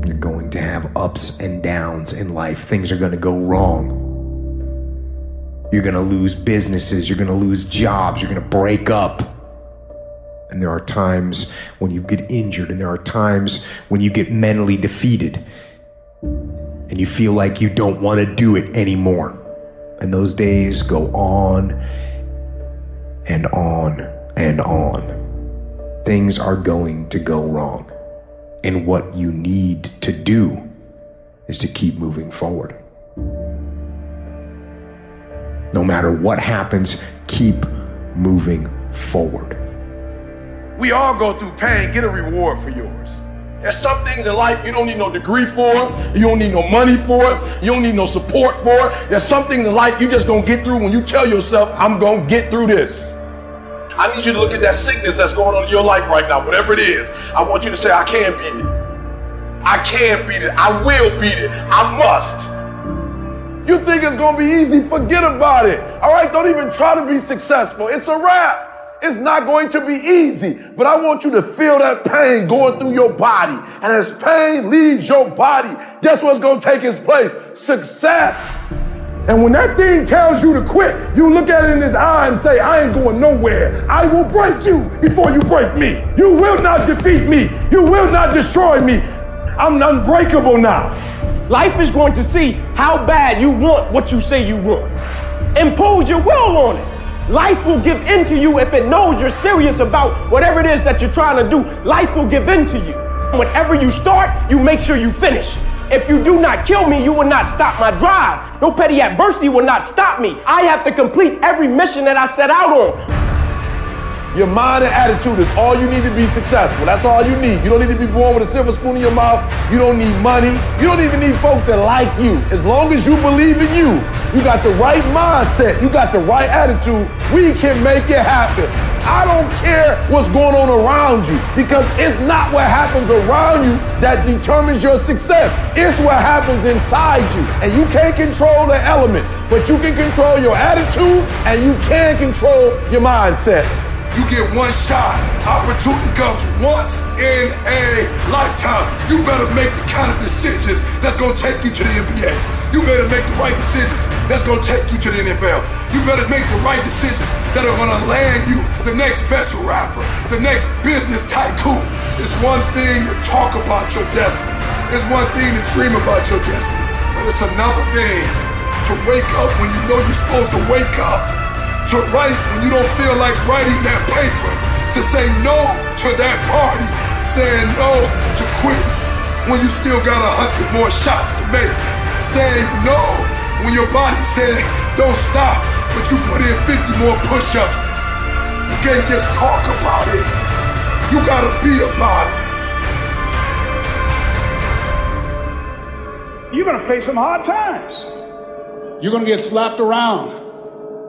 You're going to have ups and downs in life. Things are going to go wrong. You're going to lose businesses. You're going to lose jobs. You're going to break up. And there are times when you get injured, and there are times when you get mentally defeated and you feel like you don't want to do it anymore. And those days go on and on and on. Things are going to go wrong. And what you need to do is to keep moving forward. No matter what happens, keep moving forward. We all go through pain. Get a reward for yours. There's some things in life you don't need no degree for, you don't need no money for it, you don't need no support for it. There's some things in life you just gonna get through when you tell yourself, I'm gonna get through this. I need you to look at that sickness that's going on in your life right now, whatever it is. I want you to say, I can beat it. I can beat it. I will beat it. I must. You think it's gonna be easy? Forget about it. All right, don't even try to be successful. It's a wrap. It's not going to be easy, but I want you to feel that pain going through your body. And as pain leaves your body, guess what's going to take its place? Success. And when that thing tells you to quit, you look at it in his eye and say, I ain't going nowhere. I will break you before you break me. You will not defeat me. You will not destroy me. I'm unbreakable now. Life is going to see how bad you want what you say you want. Impose your will on it. Life will give in to you if it knows you're serious about whatever it is that you're trying to do. Life will give in to you. Whenever you start, you make sure you finish. If you do not kill me, you will not stop my drive. No petty adversity will not stop me. I have to complete every mission that I set out on. Your mind and attitude is all you need to be successful. That's all you need. You don't need to be born with a silver spoon in your mouth. You don't need money. You don't even need folks that like you. As long as you believe in you, you got the right mindset, you got the right attitude, we can make it happen. I don't care what's going on around you, because it's not what happens around you that determines your success. It's what happens inside you. And you can't control the elements, but you can control your attitude and you can control your mindset. You get one shot. Opportunity comes once in a lifetime. You better make the kind of decisions that's gonna take you to the NBA. You better make the right decisions that's gonna take you to the NFL. You better make the right decisions that are gonna land you the next best rapper, the next business tycoon. It's one thing to talk about your destiny. It's one thing to dream about your destiny. But it's another thing to wake up when you know you're supposed to wake up. To write when you don't feel like writing that paper, to say no to that party, saying no to quitting when you still got 100 more shots to make, saying no when your body said don't stop, but you put in 50 more push-ups. You can't just talk about it, you gotta be about it. You're gonna face some hard times. You're gonna get slapped around.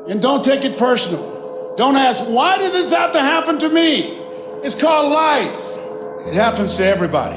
And don't take it personal. Don't ask, why did this have to happen to me? It's called life. It happens to everybody.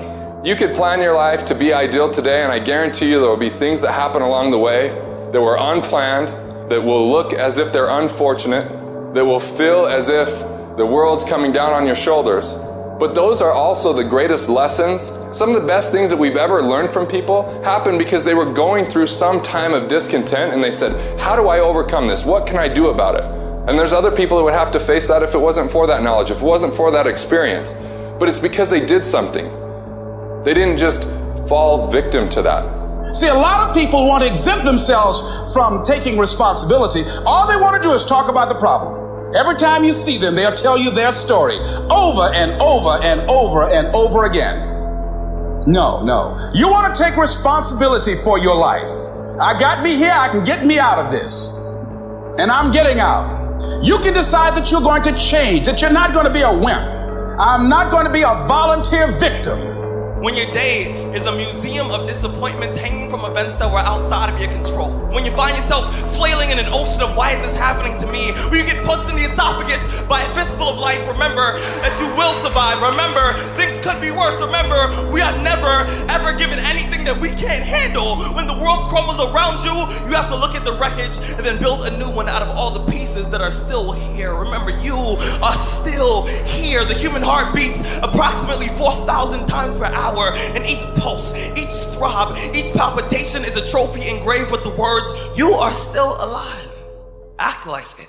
You could plan your life to be ideal today, and I guarantee you there will be things that happen along the way that were unplanned, that will look as if they're unfortunate, that will feel as if the world's coming down on your shoulders. But those are also the greatest lessons. Some of the best things that we've ever learned from people happened because they were going through some time of discontent and they said, how do I overcome this? What can I do about it? And there's other people that would have to face that if it wasn't for that knowledge, if it wasn't for that experience. But it's because they did something. They didn't just fall victim to that. See, a lot of people want to exempt themselves from taking responsibility. All they want to do is talk about the problem. Every time you see them, they'll tell you their story over and over and over and over again. No. You want to take responsibility for your life. I got me here, I can get me out of this. And I'm getting out. You can decide that you're going to change, that you're not going to be a wimp. I'm not going to be a volunteer victim. When your day is a museum of disappointments hanging from events that were outside of your control. When you find yourself flailing in an ocean of why is this happening to me? When you get punched in the esophagus by a fistful of life, remember that you will survive. Remember, things could be worse. Remember, we are never, ever given anything that we can't handle. When the world crumbles around you, you have to look at the wreckage and then build a new one out of all the pieces that are still here. Remember, you are still here. The human heart beats approximately 4,000 times per hour, and each pulse, each throb, each palpitation is a trophy engraved with the words, "You are still alive. Act like it."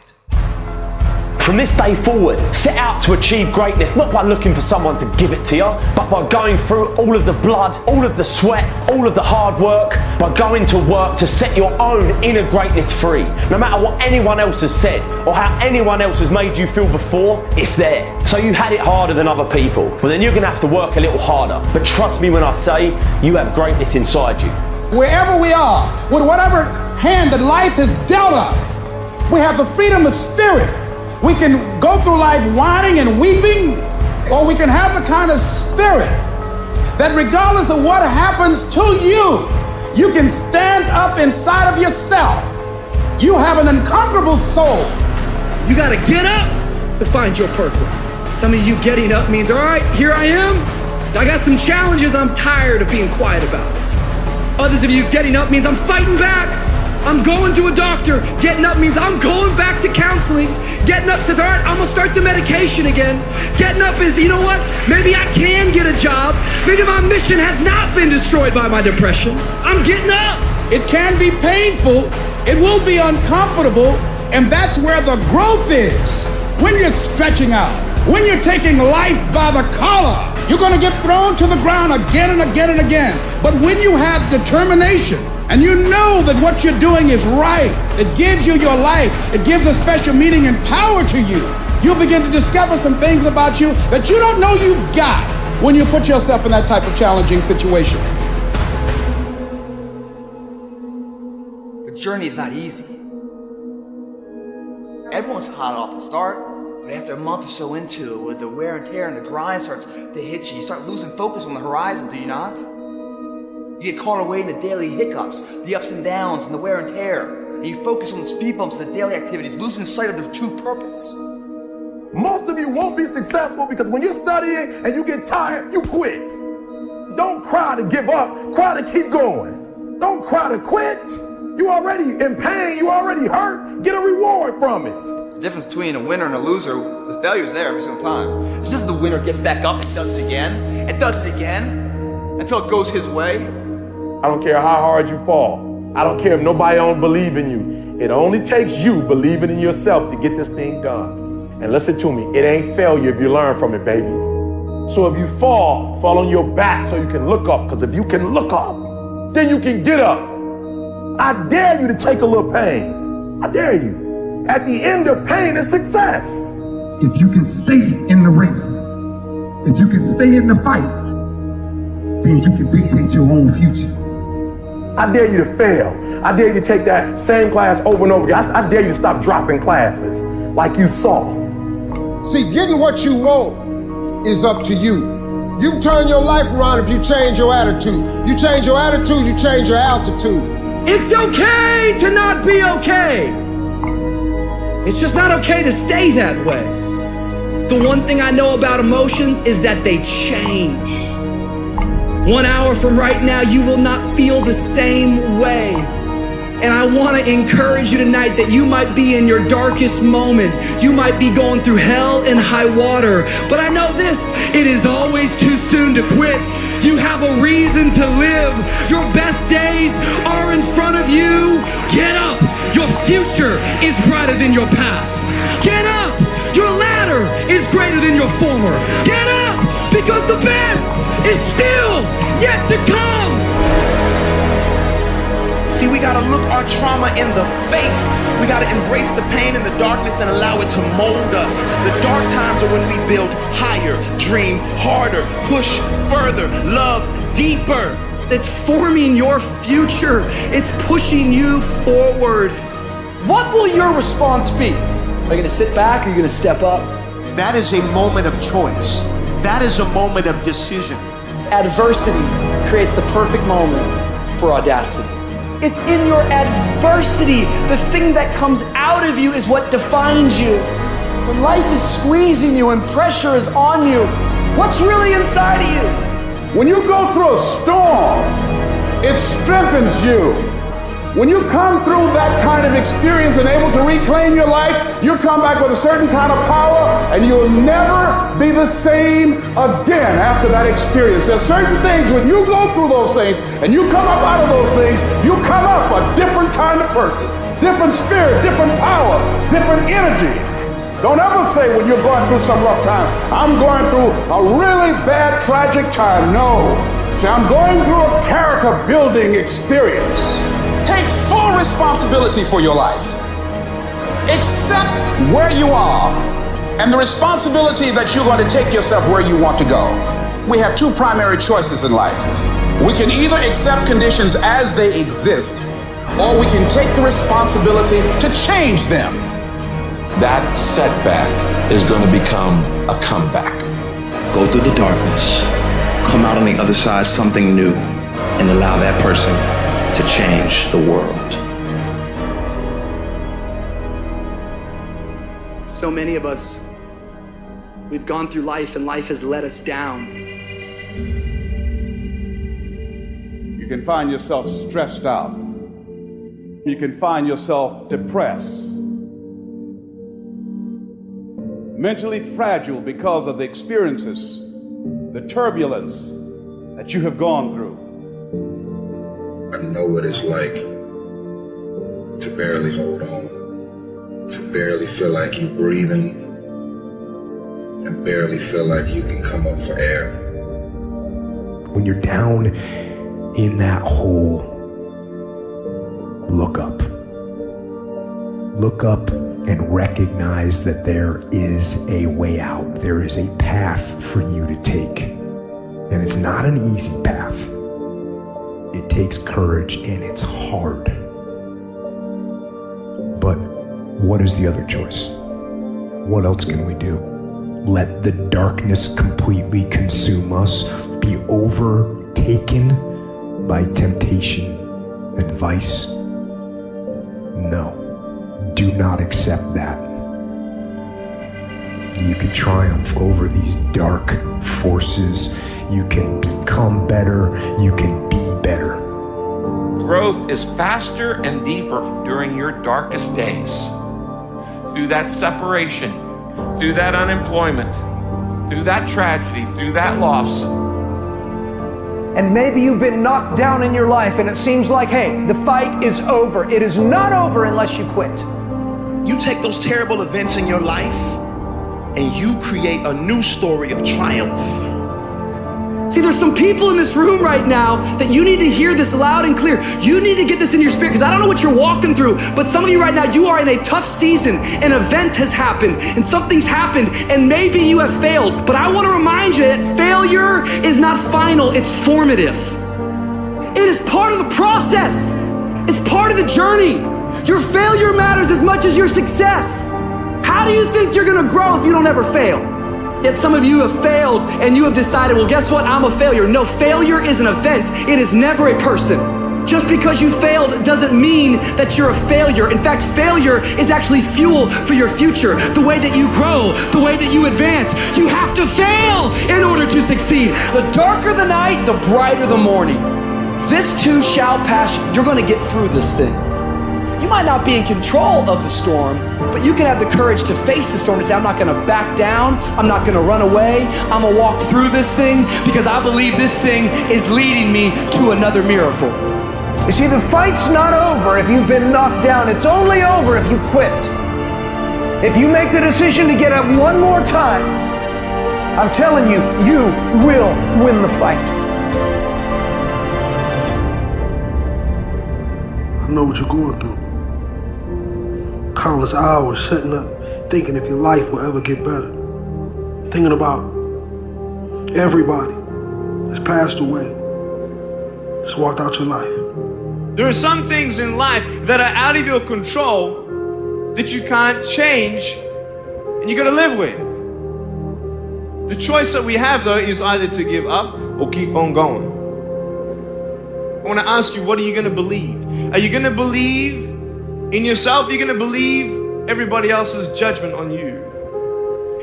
From this day forward, set out to achieve greatness, not by looking for someone to give it to you, but by going through all of the blood, all of the sweat, all of the hard work, by going to work to set your own inner greatness free. No matter what anyone else has said, or how anyone else has made you feel before, it's there. So you had it harder than other people, well then you're gonna have to work a little harder. But trust me when I say, you have greatness inside you. Wherever we are, with whatever hand that life has dealt us, we have the freedom of spirit. We can go through life whining and weeping, or we can have the kind of spirit that regardless of what happens to you, you can stand up inside of yourself. You have an unconquerable soul. You gotta get up to find your purpose. Some of you getting up means, all right, here I am. I got some challenges I'm tired of being quiet about. Others of you getting up means I'm fighting back. I'm going to a doctor. Getting up means I'm going back to counseling. Getting up says, all right, I'm gonna start the medication again. Getting up is, you know what? Maybe I can get a job. Maybe my mission has not been destroyed by my depression. I'm getting up. It can be painful. It will be uncomfortable. And that's where the growth is. When you're stretching out, when you're taking life by the collar, you're gonna get thrown to the ground again and again and again. But when you have determination, and you know that what you're doing is right, it gives you your life, it gives a special meaning and power to you, you'll begin to discover some things about you that you don't know you've got when you put yourself in that type of challenging situation. The journey is not easy. Everyone's hot off the start, but after a month or so into it, with the wear and tear and the grind starts to hit you, you start losing focus on the horizon, do you not? You get caught away in the daily hiccups, the ups and downs, and the wear and tear. And you focus on the speed bumps and the daily activities, losing sight of their true purpose. Most of you won't be successful because when you're studying and you get tired, you quit. Don't cry to give up, cry to keep going. Don't cry to quit. You already in pain, you already hurt, get a reward from it. The difference between a winner and a loser, the failure's there every single time. It's just the winner gets back up and does it again, and does it again, until it goes his way. I don't care how hard you fall. I don't care if nobody don't believe in you. It only takes you believing in yourself to get this thing done. And listen to me, it ain't failure if you learn from it, baby. So if you fall on your back so you can look up, because if you can look up, then you can get up. I dare you to take a little pain. I dare you. At the end of pain is success. If you can stay in the race, if you can stay in the fight, then you can dictate your own future. I dare you to fail. I dare you to take that same class over and over again. I dare you to stop dropping classes like you soft. See, getting what you want is up to you. You can turn your life around if you change your attitude. You change your attitude, you change your altitude. It's okay to not be okay. It's just not okay to stay that way. The one thing I know about emotions is that they change. 1 hour from right now, you will not feel the same way. And I want to encourage you tonight that you might be in your darkest moment. You might be going through hell and high water. But I know this, it is always too soon to quit. You have a reason to live. Your best days are in front of you. Get up. Your future is brighter than your past. Get up. Your ladder is greater than your former. Get up, because the best is still yet to come. See, we gotta look our trauma in the face. We gotta embrace the pain and the darkness and allow it to mold us. The dark times are when we build higher, dream harder, push further, love deeper. It's forming your future. It's pushing you forward. What will your response be? Are you gonna sit back or are you gonna step up? That is a moment of choice. That is a moment of decision. Adversity creates the perfect moment for audacity. It's in your adversity. The thing that comes out of you is what defines you. When life is squeezing you and pressure is on you, what's really inside of you? When you go through a storm, it strengthens you. When you come through that kind of experience and able to reclaim your life, you come back with a certain kind of power, and you'll never be the same again after that experience. There's certain things, when you go through those things and you come up out of those things, you come up a different kind of person, different spirit, different power, different energy. Don't ever say when you're going through some rough time, I'm going through a really bad, tragic time. No. See, I'm going through a character building experience. Take full responsibility for your life. Accept where you are and the responsibility that you're going to take yourself where you want to go. We have two primary choices in life. We can either accept conditions as they exist, or we can take the responsibility to change them. That setback is going to become a comeback. Go through the darkness, come out on the other side something new, and allow that person to change the world. So many of us, we've gone through life and life has let us down. You can find yourself stressed out. You can find yourself depressed, mentally fragile because of the experiences, the turbulence that you have gone through. I know what it's like to barely hold on, to barely feel like you're breathing, and barely feel like you can come up for air. When you're down in that hole, look up. Look up and recognize that there is a way out. There is a path for you to take. And it's not an easy path. It takes courage and it's hard. But what is the other choice? What else can we do? Let the darkness completely consume us, be overtaken by temptation and vice? No, do not accept that. You can triumph over these dark forces. You can become better. You can be better. Growth is faster and deeper during your darkest days. Through that separation, through that unemployment, through that tragedy, through that loss. And maybe you've been knocked down in your life and it seems like, hey, the fight is over. It is not over unless you quit. You take those terrible events in your life and you create a new story of triumph. See, there's some people in this room right now that you need to hear this loud and clear. You need to get this in your spirit, because I don't know what you're walking through, but some of you right now, you are in a tough season. An event has happened and something's happened and maybe you have failed. But I want to remind you that failure is not final, it's formative. It is part of the process. It's part of the journey. Your failure matters as much as your success. How do you think you're going to grow if you don't ever fail? Yet some of you have failed and you have decided, well, guess what? I'm a failure. No, failure is an event. It is never a person. Just because you failed doesn't mean that you're a failure. In fact, failure is actually fuel for your future. The way that you grow, the way that you advance. You have to fail in order to succeed. The darker the night, the brighter the morning. This too shall pass. You're going to get through this thing. You might not be in control of the storm, but you can have the courage to face the storm and say, I'm not going to back down. I'm not going to run away. I'm going to walk through this thing because I believe this thing is leading me to another miracle. You see, the fight's not over if you've been knocked down. It's only over if you quit. If you make the decision to get up one more time, I'm telling you, you will win the fight. I know what you're going through. Countless hours setting up, thinking if your life will ever get better. Thinking about everybody that's passed away, just walked out your life. There are some things in life that are out of your control that you can't change and you gotta live with. The choice that we have though is either to give up or keep on going. I want to ask you, what are you going to believe? Are you going to believe in yourself? Are you going to believe everybody else's judgment on you?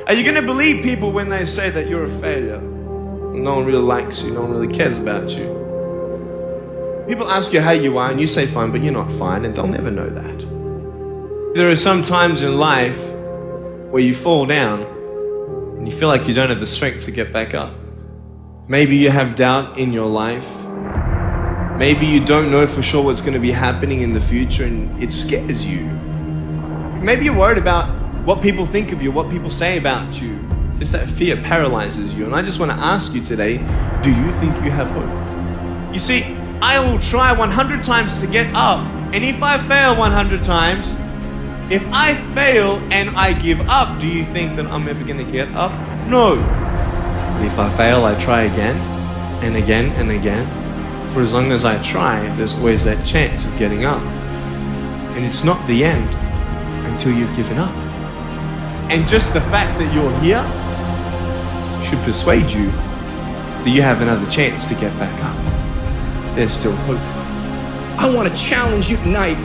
Are you going to believe people when they say that you're a failure? No one really likes you, no one really cares about you. People ask you how you are and you say fine, but you're not fine, and they'll never know that. There are some times in life where you fall down and you feel like you don't have the strength to get back up. Maybe you have doubt in your life. Maybe you don't know for sure what's going to be happening in the future and it scares you. Maybe you're worried about what people think of you, what people say about you. Just that fear paralyzes you. And I just want to ask you today, do you think you have hope? You see, I will try 100 times to get up, and if I fail 100 times, if I fail and I give up, do you think that I'm ever going to get up? No. But if I fail, I try again and again and again. For as long as I try, there's always that chance of getting up. And it's not the end until you've given up. And just the fact that you're here should persuade you that you have another chance to get back up. There's still hope. I want to challenge you tonight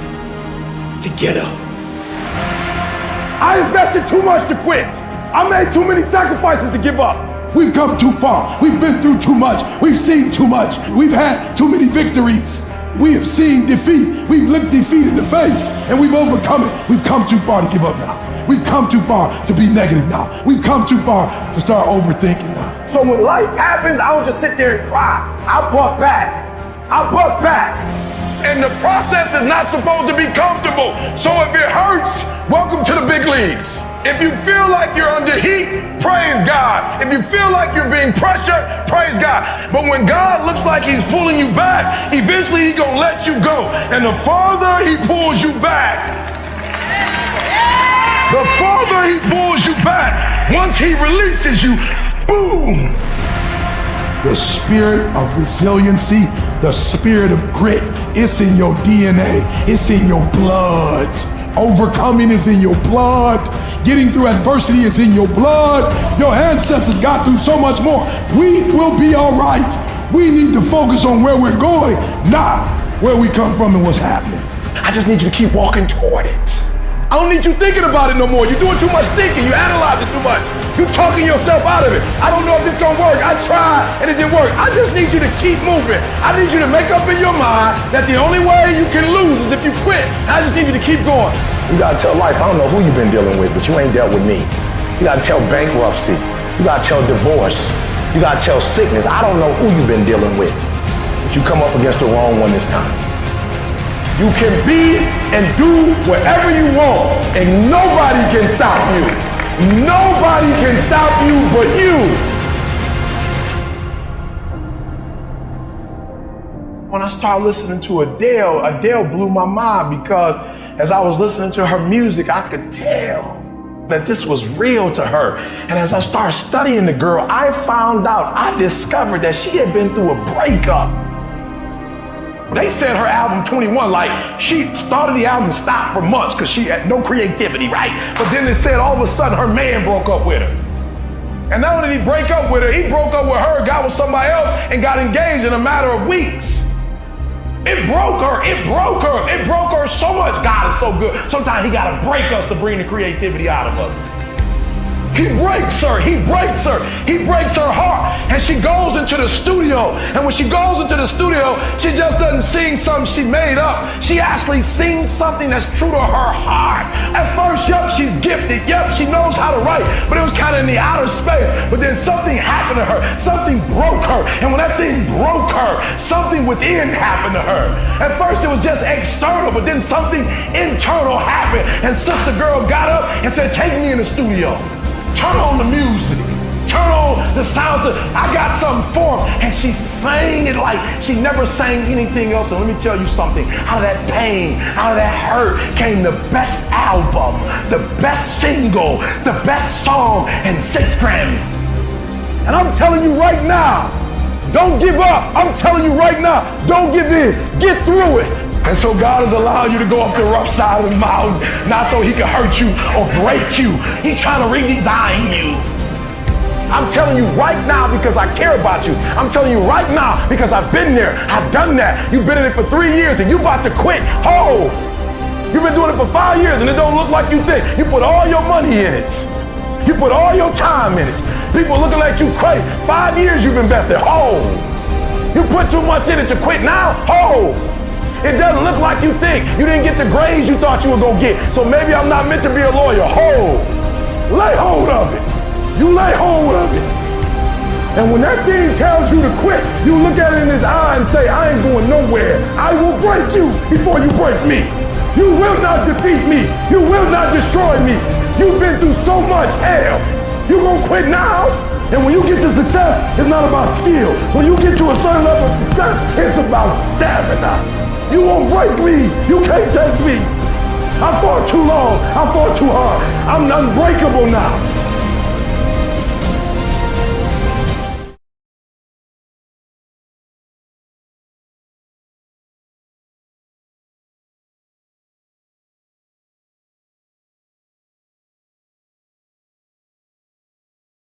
to get up. I invested too much to quit. I made too many sacrifices to give up. We've come too far. We've been through too much. We've seen too much. We've had too many victories. We have seen defeat. We've looked defeat in the face and we've overcome it. We've come too far to give up now. We've come too far to be negative now. We've come too far to start overthinking now. So when life happens, I don't just sit there and cry. I buck back. I buck back. And the process is not supposed to be comfortable. So if it hurts, welcome to the big leagues. If you feel like you're under heat, praise God. If you feel like you're being pressured, praise God. But when God looks like he's pulling you back, eventually he's gonna let you go. And the farther he pulls you back, the farther he pulls you back, once he releases you, boom. The spirit of resiliency, the spirit of grit, it's in your DNA, it's in your blood. Overcoming is in your blood. Getting through adversity is in your blood. Your ancestors got through so much more. We will be all right. We need to focus on where we're going, not where we come from and what's happening. I just need you to keep walking toward it. I don't need you thinking about it no more. You're doing too much thinking. You analyze it too much. You're talking yourself out of it. I don't know if this is gonna work. I tried and it didn't work. I just need you to keep moving. I need you to make up in your mind that the only way you can lose is if you quit. I just need you to keep going. You gotta tell life, I don't know who you've been dealing with, but you ain't dealt with me. You gotta tell bankruptcy. You gotta tell divorce. You gotta tell sickness. I don't know who you've been dealing with, but you come up against the wrong one this time. You can be and do whatever you want, and nobody can stop you. Nobody can stop you but you. When I started listening to Adele blew my mind because as I was listening to her music, I could tell that this was real to her. And as I started studying the girl, I discovered that she had been through a breakup. They said her album 21, like she started the album and stopped for months because she had no creativity, right? But then they said all of a sudden her man broke up with her. And not only did he break up with her, he broke up with her, got with somebody else, and got engaged in a matter of weeks. It broke her, it broke her, it broke her so much. God is so good. Sometimes he gotta break us to bring the creativity out of us. He breaks her, he breaks her, he breaks her heart. And she goes into the studio. And when she goes into the studio, she just doesn't sing something she made up. She actually sings something that's true to her heart. At first, yep, she's gifted. Yep, she knows how to write. But it was kind of in the outer space. But then something happened to her. Something broke her. And when that thing broke her, something within happened to her. At first, it was just external. But then something internal happened. And Sister Girl got up and said, take me in the studio. Turn on the music. Turn on the sounds. I got something for her. And she sang it like she never sang anything else. And let me tell you something. Out of that pain, out of that hurt came the best album, the best single, the best song, and 6 Grammys. And I'm telling you right now, don't give up. I'm telling you right now, don't give in. Get through it. And so God has allowed you to go up the rough side of the mountain, not so he can hurt you or break you. He's trying to redesign you. I'm telling you right now because I care about you. I'm telling you right now because I've been there. I've done that. You've been in it for 3 years and you about to quit. Oh, you've been doing it for 5 years and it don't look like you think. You put all your money in it. You put all your time in it. People looking at you crazy. 5 years you've invested. Oh. You put too much in it to quit now? Hold. It doesn't look like you think. You didn't get the grades you thought you were going to get. So maybe I'm not meant to be a lawyer. Hold. Lay hold of it. You lay hold of it. And when that thing tells you to quit, you look at it in his eye and say, I ain't going nowhere. I will break you before you break me. You will not defeat me. You will not destroy me. You've been through so much hell. You gonna quit now? And when you get to success, it's not about skill. When you get to a certain level of success, it's about stamina. You won't break me. You can't take me. I fought too long. I fought too hard. I'm unbreakable now.